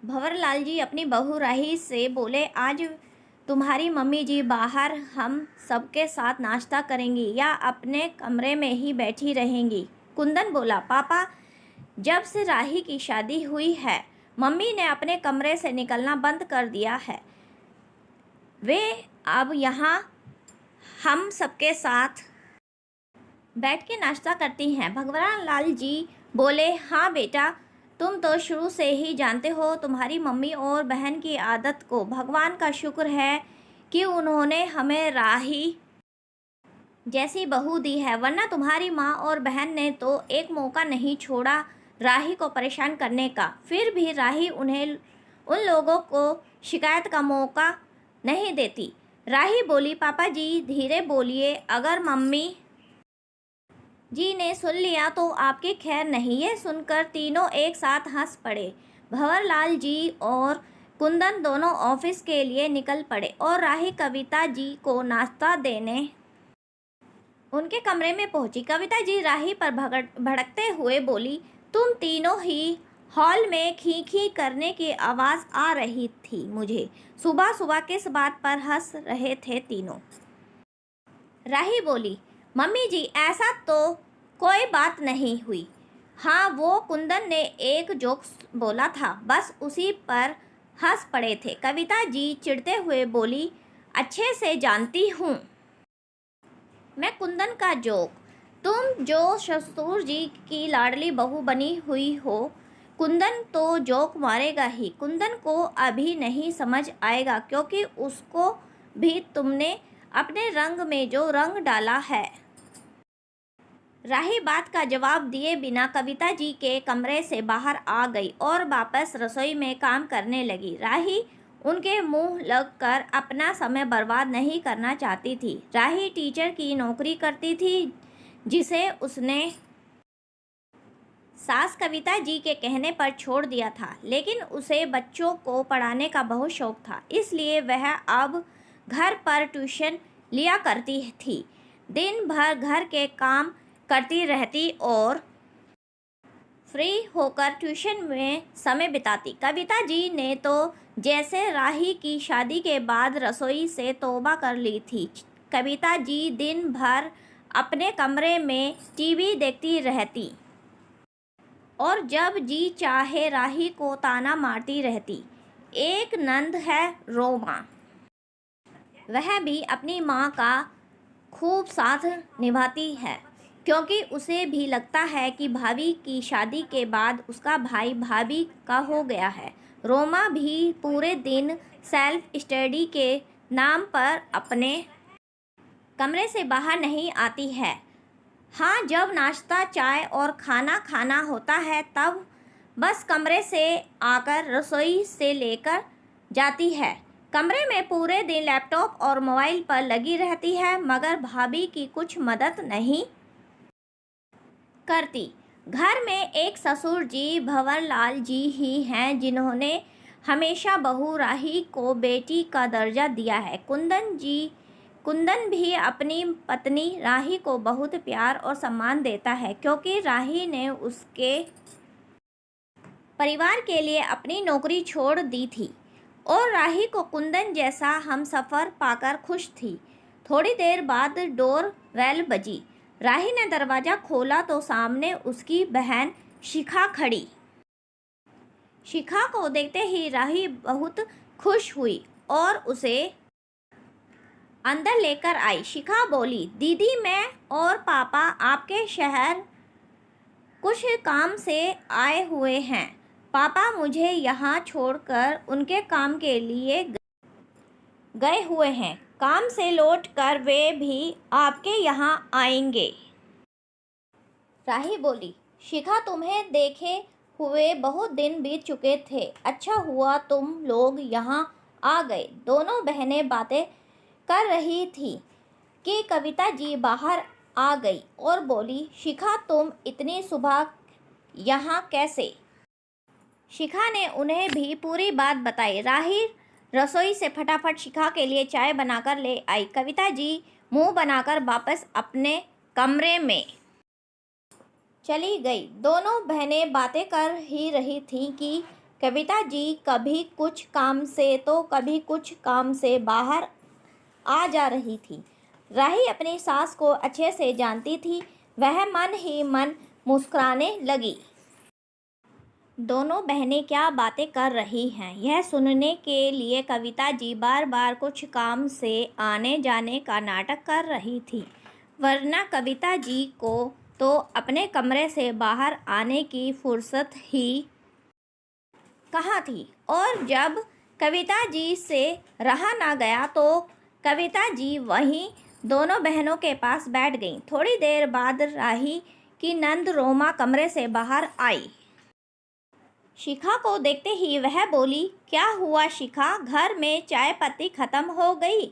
भंवरलाल जी अपनी बहू राही से बोले, आज तुम्हारी मम्मी जी बाहर हम सबके साथ नाश्ता करेंगी या अपने कमरे में ही बैठी रहेंगी। कुंदन बोला, पापा, जब से राही की शादी हुई है मम्मी ने अपने कमरे से निकलना बंद कर दिया है। वे अब यहाँ हम सबके साथ बैठ के नाश्ता करती हैं। भंवरलाल जी बोले, हाँ बेटा, तुम तो शुरू से ही जानते हो तुम्हारी मम्मी और बहन की आदत को। भगवान का शुक्र है कि उन्होंने हमें राही जैसी बहू दी है, वरना तुम्हारी माँ और बहन ने तो एक मौका नहीं छोड़ा राही को परेशान करने का। फिर भी राही उन्हें उन लोगों को शिकायत का मौका नहीं देती। राही बोली, पापा जी धीरे बोलिए, अगर मम्मी जी ने सुन लिया तो आपकी खैर नहीं। ये सुनकर तीनों एक साथ हंस पड़े। भंवरलाल जी और कुंदन दोनों ऑफिस के लिए निकल पड़े और राही कविता जी को नाश्ता देने उनके कमरे में पहुंची। कविता जी राही पर भड़कते हुए बोली, तुम तीनों ही हॉल में खी खी करने की आवाज़ आ रही थी मुझे। सुबह सुबह किस बात पर हंस रहे थे तीनों? राही बोली, मम्मी जी ऐसा तो कोई बात नहीं हुई। हाँ, वो कुंदन ने एक जोक बोला था, बस उसी पर हंस पड़े थे। कविता जी चिढ़ते हुए बोली, अच्छे से जानती हूँ मैं कुंदन का जोक। तुम जो ससुर जी की लाडली बहू बनी हुई हो, कुंदन तो जोक मारेगा ही। कुंदन को अभी नहीं समझ आएगा क्योंकि उसको भी तुमने अपने रंग में जो रंग डाला है। राही बात का जवाब दिए बिना कविता जी के कमरे से बाहर आ गई और वापस रसोई में काम करने लगी। राही उनके मुंह लगकर अपना समय बर्बाद नहीं करना चाहती थी। राही टीचर की नौकरी करती थी जिसे उसने सास कविता जी के कहने पर छोड़ दिया था, लेकिन उसे बच्चों को पढ़ाने का बहुत शौक था, इसलिए वह अब घर पर ट्यूशन लिया करती थी। दिन भर घर के काम करती रहती और फ्री होकर ट्यूशन में समय बिताती। कविता जी ने तो जैसे राही की शादी के बाद रसोई से तौबा कर ली थी। कविता जी दिन भर अपने कमरे में टीवी देखती रहती और जब जी चाहे राही को ताना मारती रहती। एक नंद है रोमा, वह भी अपनी माँ का खूब साथ निभाती है क्योंकि उसे भी लगता है कि भाभी की शादी के बाद उसका भाई भाभी का हो गया है। रोमा भी पूरे दिन सेल्फ स्टडी के नाम पर अपने कमरे से बाहर नहीं आती है। हाँ, जब नाश्ता, चाय और खाना खाना होता है तब बस कमरे से आकर रसोई से लेकर जाती है। कमरे में पूरे दिन लैपटॉप और मोबाइल पर लगी रहती है, मगर भाभी की कुछ मदद नहीं करती। घर में एक ससुर जी भंवरलाल जी ही हैं जिन्होंने हमेशा बहू राही को बेटी का दर्जा दिया है। कुंदन भी अपनी पत्नी राही को बहुत प्यार और सम्मान देता है क्योंकि राही ने उसके परिवार के लिए अपनी नौकरी छोड़ दी थी और राही को कुंदन जैसा हमसफ़र पाकर खुश थी। थोड़ी देर बाद डोर बेल बजी। राही ने दरवाज़ा खोला तो सामने उसकी बहन शिखा खड़ी। शिखा को देखते ही राही बहुत खुश हुई और उसे अंदर लेकर आई। शिखा बोली, दीदी, मैं और पापा आपके शहर कुछ काम से आए हुए हैं। पापा मुझे यहाँ छोड़कर उनके काम के लिए गए हुए हैं। काम से लौटकर वे भी आपके यहाँ आएंगे। राही बोली, शिखा, तुम्हें देखे हुए बहुत दिन बीत चुके थे। अच्छा हुआ तुम लोग यहाँ आ गए। दोनों बहनें बातें कर रही थी कि कविता जी बाहर आ गई और बोली, शिखा, तुम इतनी सुबह यहाँ कैसे? शिखा ने उन्हें भी पूरी बात बताई। राही रसोई से फटाफट शिखा के लिए चाय बनाकर ले आई। कविता जी मुंह बनाकर वापस अपने कमरे में चली गई। दोनों बहनें बातें कर ही रही थीं कि कविता जी कभी कुछ काम से तो कभी कुछ काम से बाहर आ जा रही थी। राही अपनी सास को अच्छे से जानती थी। वह मन ही मन मुस्कुराने लगी। दोनों बहनें क्या बातें कर रही हैं, यह सुनने के लिए कविता जी बार बार कुछ काम से आने जाने का नाटक कर रही थी, वरना कविता जी को तो अपने कमरे से बाहर आने की फुर्सत ही कहाँ थी। और जब कविता जी से रहा ना गया तो कविता जी वहीं दोनों बहनों के पास बैठ गईं। थोड़ी देर बाद राही की नंद रोमा कमरे से बाहर आई। शिखा को देखते ही वह बोली, क्या हुआ शिखा, घर में चाय पत्ती खत्म हो गई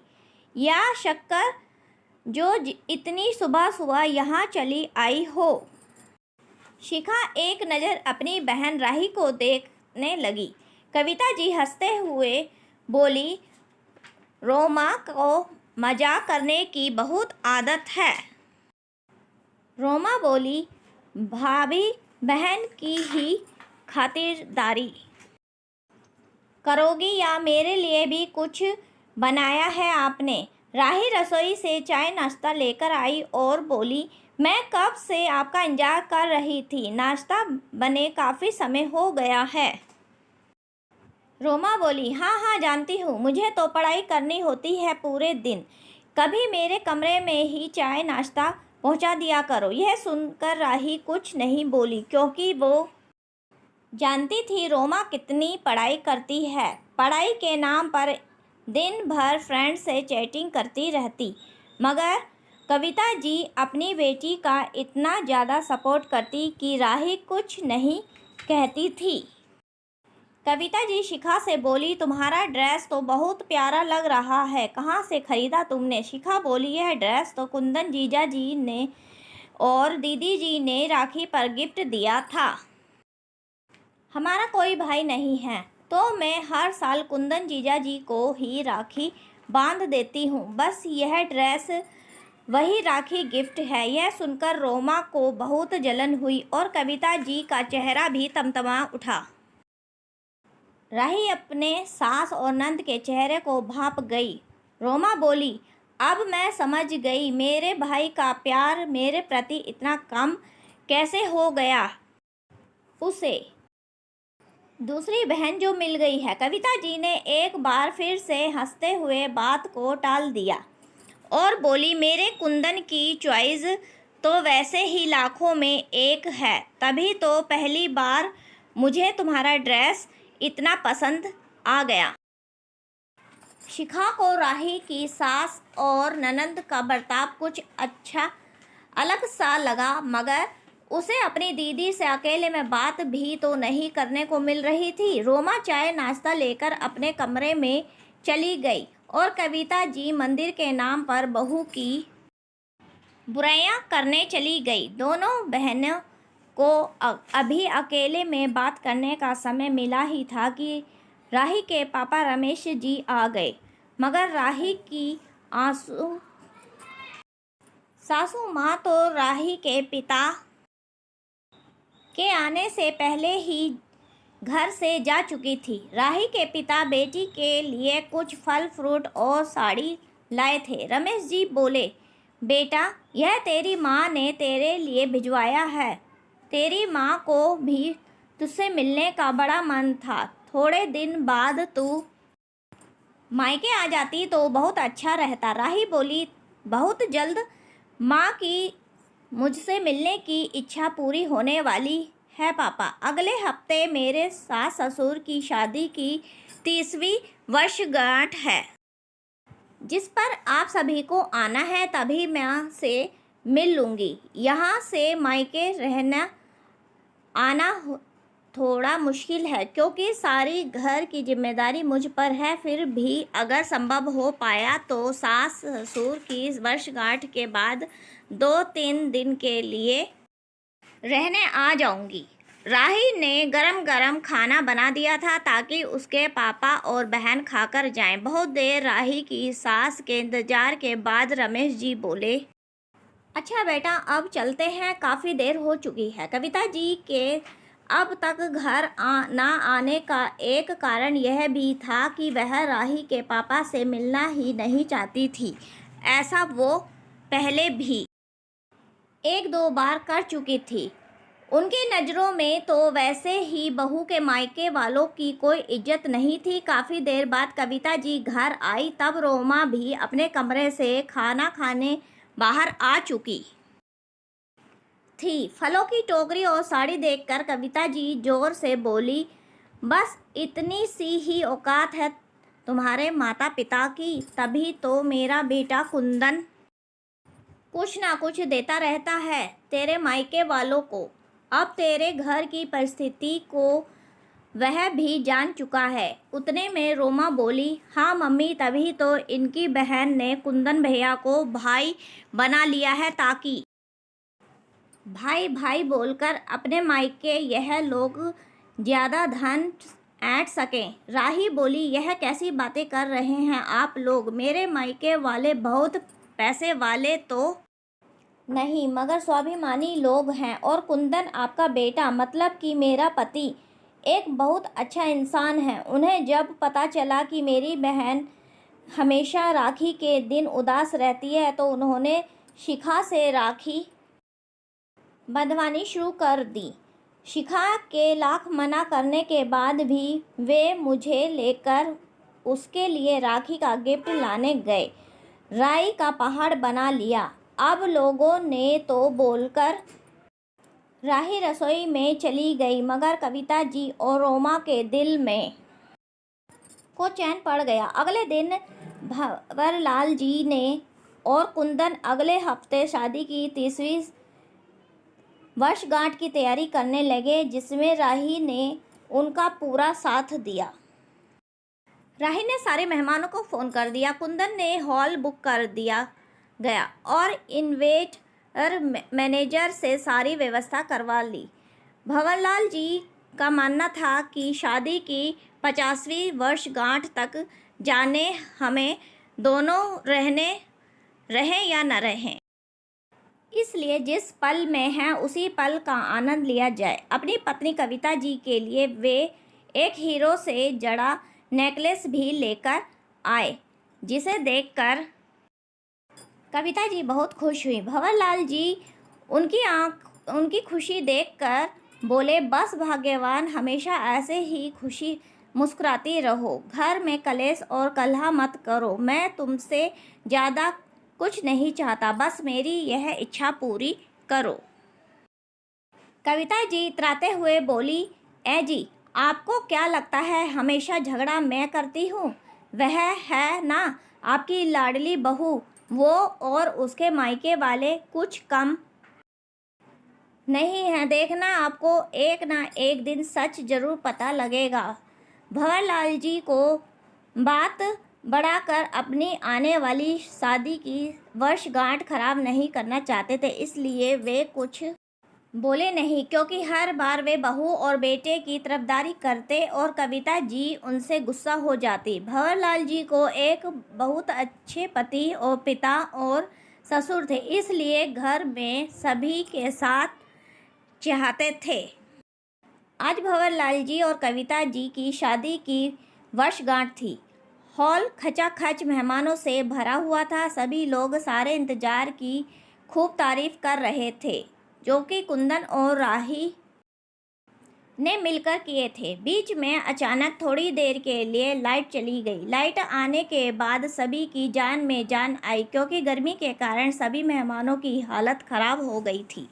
या शक्कर, जो इतनी सुबह सुबह यहाँ चली आई हो। शिखा एक नज़र अपनी बहन राही को देखने लगी। कविता जी हंसते हुए बोली, रोमा को मजाक करने की बहुत आदत है। रोमा बोली, भाभी बहन की ही खातिरदारी करोगी या मेरे लिए भी कुछ बनाया है आपने। राही रसोई से चाय नाश्ता लेकर आई और बोली, मैं कब से आपका इंतजार कर रही थी, नाश्ता बने काफ़ी समय हो गया है। रोमा बोली, हाँ हाँ जानती हूँ, मुझे तो पढ़ाई करनी होती है पूरे दिन, कभी मेरे कमरे में ही चाय नाश्ता पहुँचा दिया करो। यह सुनकर राही कुछ नहीं बोली, क्योंकि वो जानती थी रोमा कितनी पढ़ाई करती है। पढ़ाई के नाम पर दिन भर फ्रेंड से चैटिंग करती रहती, मगर कविता जी अपनी बेटी का इतना ज़्यादा सपोर्ट करती कि राही कुछ नहीं कहती थी। कविता जी शिखा से बोली, तुम्हारा ड्रेस तो बहुत प्यारा लग रहा है, कहाँ से ख़रीदा तुमने। शिखा बोली, यह ड्रेस तो कुंदन जीजा जी ने और दीदी जी ने राखी पर गिफ्ट दिया था। हमारा कोई भाई नहीं है तो मैं हर साल कुंदन जीजा जी को ही राखी बांध देती हूँ, बस यह ड्रेस वही राखी गिफ्ट है। यह सुनकर रोमा को बहुत जलन हुई और कविता जी का चेहरा भी तमतमा उठा। राही अपने सास और नंद के चेहरे को भांप गई। रोमा बोली, अब मैं समझ गई मेरे भाई का प्यार मेरे प्रति इतना कम कैसे हो गया। उसे दूसरी बहन जो मिल गई है। कविता जी ने एक बार फिर से हंसते हुए बात को टाल दिया और बोली, मेरे कुंदन की चॉइस तो वैसे ही लाखों में एक है, तभी तो पहली बार मुझे तुम्हारा ड्रेस इतना पसंद आ गया। शिखा को राही की सास और ननंद का बर्ताव कुछ अच्छा अलग सा लगा, मगर उसे अपनी दीदी से अकेले में बात भी तो नहीं करने को मिल रही थी। रोमा चाय नाश्ता लेकर अपने कमरे में चली गई और कविता जी मंदिर के नाम पर बहू की बुराइयां करने चली गई। दोनों बहनों को अभी अकेले में बात करने का समय मिला ही था कि राही के पापा रमेश जी आ गए, मगर राही की सासू माँ तो राही के पिता के आने से पहले ही घर से जा चुकी थी। राही के पिता बेटी के लिए कुछ फल फ्रूट और साड़ी लाए थे। रमेश जी बोले, बेटा यह तेरी माँ ने तेरे लिए भिजवाया है, तेरी माँ को भी तुझसे मिलने का बड़ा मन था, थोड़े दिन बाद तू मायके आ जाती तो बहुत अच्छा रहता। राही बोली, बहुत जल्द माँ की मुझसे मिलने की इच्छा पूरी होने वाली है पापा। अगले हफ्ते मेरे सास ससुर की शादी की 30वीं वर्षगांठ है, जिस पर आप सभी को आना है, तभी मैं से मिल लूँगी। यहाँ से मायके रहना आना थोड़ा मुश्किल है क्योंकि सारी घर की जिम्मेदारी मुझ पर है, फिर भी अगर संभव हो पाया तो सास ससुर की वर्षगांठ के बाद 2-3 दिन के लिए रहने आ जाऊंगी। राही ने गरम गरम खाना बना दिया था ताकि उसके पापा और बहन खाकर जाएं। बहुत देर राही की सास के इंतजार के बाद रमेश जी बोले, अच्छा बेटा अब चलते हैं, काफ़ी देर हो चुकी है। कविता जी के अब तक घर ना आने का एक कारण यह भी था कि वह राही के पापा से मिलना ही नहीं चाहती थी। ऐसा वो पहले भी एक दो बार कर चुकी थी। उनकी नज़रों में तो वैसे ही बहू के मायके वालों की कोई इज्जत नहीं थी। काफ़ी देर बाद कविता जी घर आई, तब रोमा भी अपने कमरे से खाना खाने बाहर आ चुकी थी। फलों की टोकरी और साड़ी देखकर कविता जी जोर से बोली, बस इतनी सी ही औकात है तुम्हारे माता पिता की, तभी तो मेरा बेटा कुंदन कुछ ना कुछ देता रहता है तेरे मायके वालों को। अब तेरे घर की परिस्थिति को वह भी जान चुका है। उतने में रोमा बोली, हाँ मम्मी, तभी तो इनकी बहन ने कुंदन भैया को भाई बना लिया है, ताकि भाई भाई बोलकर अपने मायके यह लोग ज़्यादा धन ऐंठ सकें। राही बोली, यह कैसी बातें कर रहे हैं आप लोग? मेरे मायके वाले बहुत पैसे वाले तो नहीं, मगर स्वाभिमानी लोग हैं, और कुंदन आपका बेटा, मतलब कि मेरा पति, एक बहुत अच्छा इंसान है। उन्हें जब पता चला कि मेरी बहन हमेशा राखी के दिन उदास रहती है, तो उन्होंने शिखा से राखी बंधवानी शुरू कर दी। शिखा के लाख मना करने के बाद भी वे मुझे लेकर उसके लिए राखी का गिफ्ट लाने गए। राई का पहाड़ बना लिया। अब लोगों ने तो बोलकर राही रसोई में चली गई, मगर कविता जी और रोमा के दिल में को चैन पड़ गया। अगले दिन भंवरलाल जी ने और कुंदन अगले हफ्ते शादी की 30वीं वर्षगांठ की तैयारी करने लगे, जिसमें राही ने उनका पूरा साथ दिया। राही ने सारे मेहमानों को फ़ोन कर दिया, कुंदन ने हॉल बुक कर दिया गया और इन्वेटर मैनेजर से सारी व्यवस्था करवा ली। भंवरलाल जी का मानना था कि शादी की 50वीं वर्षगांठ तक जाने हमें दोनों रहें या न रहें, इसलिए जिस पल में हैं उसी पल का आनंद लिया जाए। अपनी पत्नी कविता जी के लिए वे एक हीरो से जड़ा नेकलेस भी लेकर आए, जिसे देखकर कविता जी बहुत खुश हुई। भंवरलाल जी उनकी खुशी देखकर बोले, बस भाग्यवान, हमेशा ऐसे ही खुशी मुस्कुराती रहो, घर में कलेश और कलह मत करो। मैं तुमसे ज़्यादा कुछ नहीं चाहता, बस मेरी यह इच्छा पूरी करो। कविता जी इतराते हुए बोली, जी, आपको क्या लगता है हमेशा झगड़ा मैं करती हूँ? वह है ना आपकी लाडली बहू, वो और उसके मायके वाले कुछ कम नहीं है। देखना, आपको एक ना एक दिन सच जरूर पता लगेगा। भंवरलाल जी को बात बढ़ाकर अपनी आने वाली शादी की वर्षगांठ खराब नहीं करना चाहते थे, इसलिए वे कुछ बोले नहीं, क्योंकि हर बार वे बहू और बेटे की तरफदारी करते और कविता जी उनसे गुस्सा हो जाती। भंवरलाल जी को एक बहुत अच्छे पति और पिता और ससुर थे, इसलिए घर में सभी के साथ चाहते थे। आज भंवरलाल जी और कविता जी की शादी की वर्षगांठ थी। हॉल खचाखच मेहमानों से भरा हुआ था। सभी लोग सारे इंतजार की खूब तारीफ कर रहे थे, जो कि कुंदन और राही ने मिलकर किए थे। बीच में अचानक थोड़ी देर के लिए लाइट चली गई। लाइट आने के बाद सभी की जान में जान आई, क्योंकि गर्मी के कारण सभी मेहमानों की हालत खराब हो गई थी।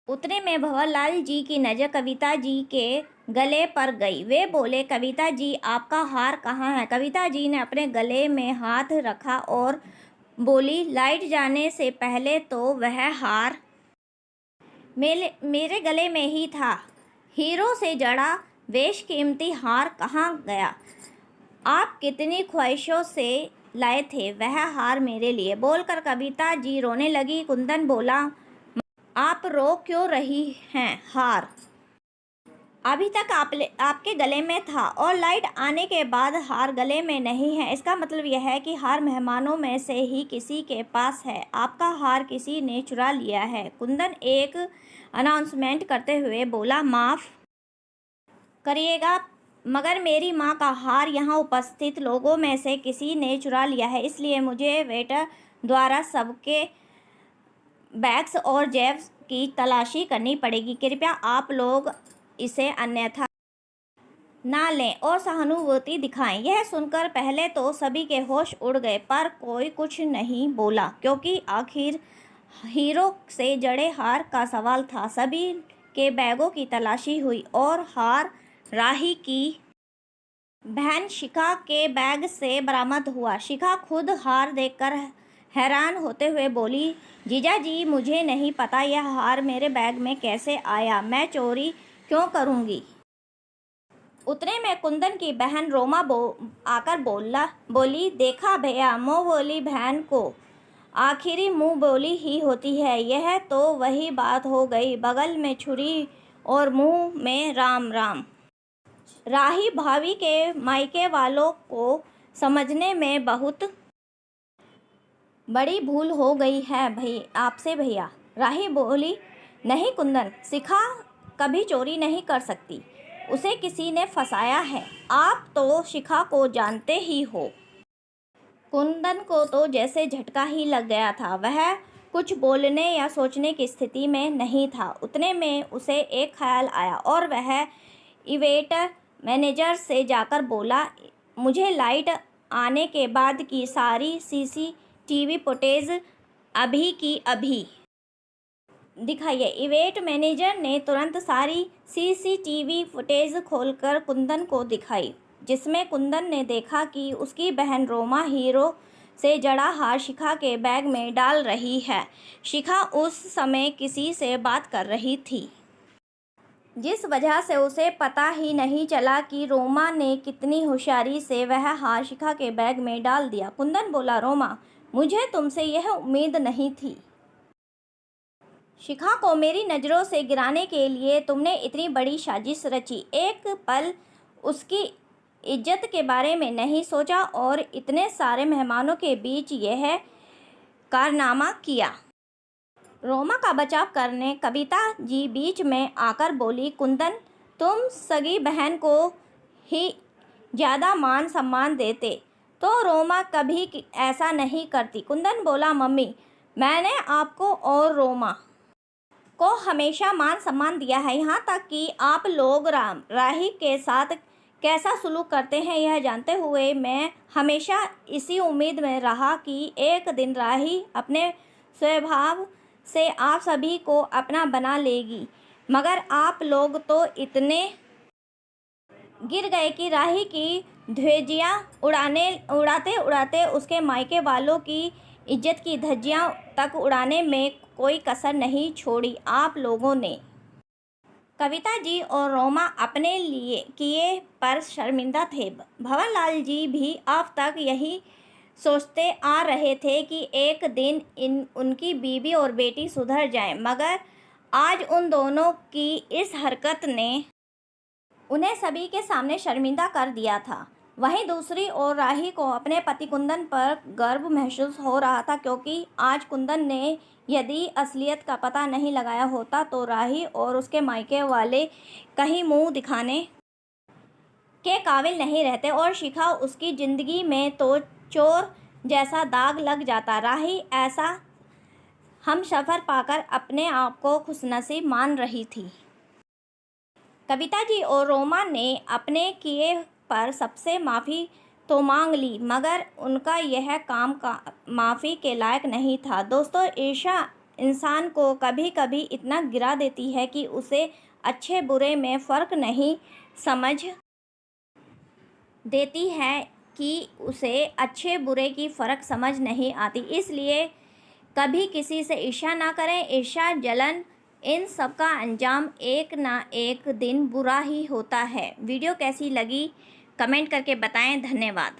उतने में भंवरलाल जी की नज़र कविता जी के गले पर गई। वे बोले, कविता जी, आपका हार कहाँ है? कविता जी ने अपने गले में हाथ रखा और बोली, लाइट जाने से पहले तो वह हार मेरे गले में ही था। हीरो से जड़ा बेशकीमती हार कहाँ गया? आप कितनी ख्वाहिशों से लाए थे वह हार मेरे लिए। बोलकर कविता जी रोने लगी। कुंदन बोला, आप रो क्यों रही हैं? हार अभी तक आपके गले में था और लाइट आने के बाद हार गले में नहीं है। इसका मतलब यह है कि हार मेहमानों में से ही किसी के पास है। आपका हार किसी ने चुरा लिया है। कुंदन एक अनाउंसमेंट करते हुए बोला, माफ़ करिएगा मगर मेरी माँ का हार यहाँ उपस्थित लोगों में से किसी ने चुरा लिया है, इसलिए मुझे वेटर द्वारा सबके बैग्स और जेब्स की तलाशी करनी पड़ेगी। कृपया आप लोग इसे अन्यथा ना लें और सहानुभूति दिखाएं। यह सुनकर पहले तो सभी के होश उड़ गए, पर कोई कुछ नहीं बोला क्योंकि आखिर हीरो से जड़े हार का सवाल था। सभी के बैगों की तलाशी हुई और हार राही की बहन शिखा के बैग से बरामद हुआ। शिखा खुद हार देखकर हैरान होते हुए बोली, जीजा जी, मुझे नहीं पता यह हार मेरे बैग में कैसे आया। मैं चोरी क्यों करूँगी। उतने में कुंदन की बहन रोमा आकर बोली, देखा भैया, मुँह बोली बहन को आखिरी मुँह बोली ही होती है। यह तो वही बात हो गई, बगल में छुरी और मुँह में राम राम। राही भाभी के मायके वालों को समझने में बहुत बड़ी भूल हो गई है आपसे भैया। राही बोली, नहीं कुंदन, शिखा कभी चोरी नहीं कर सकती, उसे किसी ने फंसाया है। आप तो शिखा को जानते ही हो। कुंदन को तो जैसे झटका ही लग गया था। वह कुछ बोलने या सोचने की स्थिति में नहीं था। उतने में उसे एक ख्याल आया और वह इवेंट मैनेजर से जाकर बोला, मुझे लाइट आने के बाद की सारी सीसीटीवी फुटेज अभी की अभी दिखाइए। इवेंट मैनेजर ने तुरंत सारी सीसीटीवी फुटेज खोलकर कुंदन को दिखाई, जिसमें कुंदन ने देखा कि उसकी बहन रोमा हीरो से जड़ा हार शिखा के बैग में डाल रही है। शिखा उस समय किसी से बात कर रही थी, जिस वजह से उसे पता ही नहीं चला कि रोमा ने कितनी होशियारी से वह हार शिखा के बैग में डाल दिया। कुंदन बोला, रोमा, मुझे तुमसे यह उम्मीद नहीं थी। शिखा को मेरी नज़रों से गिराने के लिए तुमने इतनी बड़ी साजिश रची। एक पल उसकी इज्जत के बारे में नहीं सोचा और इतने सारे मेहमानों के बीच यह कारनामा किया। रोमा का बचाव करने कविता जी बीच में आकर बोली, कुंदन, तुम सगी बहन को ही ज़्यादा मान सम्मान देते तो रोमा कभी ऐसा नहीं करती। कुंदन बोला, मम्मी, मैंने आपको और रोमा को हमेशा मान सम्मान दिया है, यहाँ तक कि आप लोग राही के साथ कैसा सलूक करते हैं यह जानते हुए मैं हमेशा इसी उम्मीद में रहा कि एक दिन राही अपने स्वभाव से आप सभी को अपना बना लेगी, मगर आप लोग तो इतने गिर गए कि राही की धज्जियाँ उड़ाते उड़ाते उसके मायके वालों की इज्जत की धज्जियाँ तक उड़ाने में कोई कसर नहीं छोड़ी आप लोगों ने। कविता जी और रोमा अपने लिए किए पर शर्मिंदा थे। भंवरलाल जी भी अब तक यही सोचते आ रहे थे कि एक दिन उनकी बीवी और बेटी सुधर जाएं, मगर आज उन दोनों की इस हरकत ने उन्हें सभी के सामने शर्मिंदा कर दिया था। वहीं दूसरी ओर राही को अपने पति कुंदन पर गर्व महसूस हो रहा था, क्योंकि आज कुंदन ने यदि असलियत का पता नहीं लगाया होता तो राही और उसके मायके वाले कहीं मुंह दिखाने के काबिल नहीं रहते और शिखा उसकी ज़िंदगी में तो चोर जैसा दाग लग जाता। राही ऐसा हमसफ़र पाकर अपने आप को खुशनसीब मान रही थी। कविता जी और रोमा ने अपने किए पर सबसे माफ़ी तो मांग ली, मगर उनका यह काम का माफ़ी के लायक नहीं था। दोस्तों, ईर्ष्या इंसान को कभी कभी इतना गिरा देती है कि उसे अच्छे बुरे में फ़र्क नहीं समझ देती है कि उसे अच्छे बुरे की फ़र्क समझ नहीं आती। इसलिए कभी किसी से ईर्ष्या ना करें। ईर्ष्या, जलन, इन सब का अंजाम एक ना एक दिन बुरा ही होता है। वीडियो कैसी लगी कमेंट करके बताएं। धन्यवाद।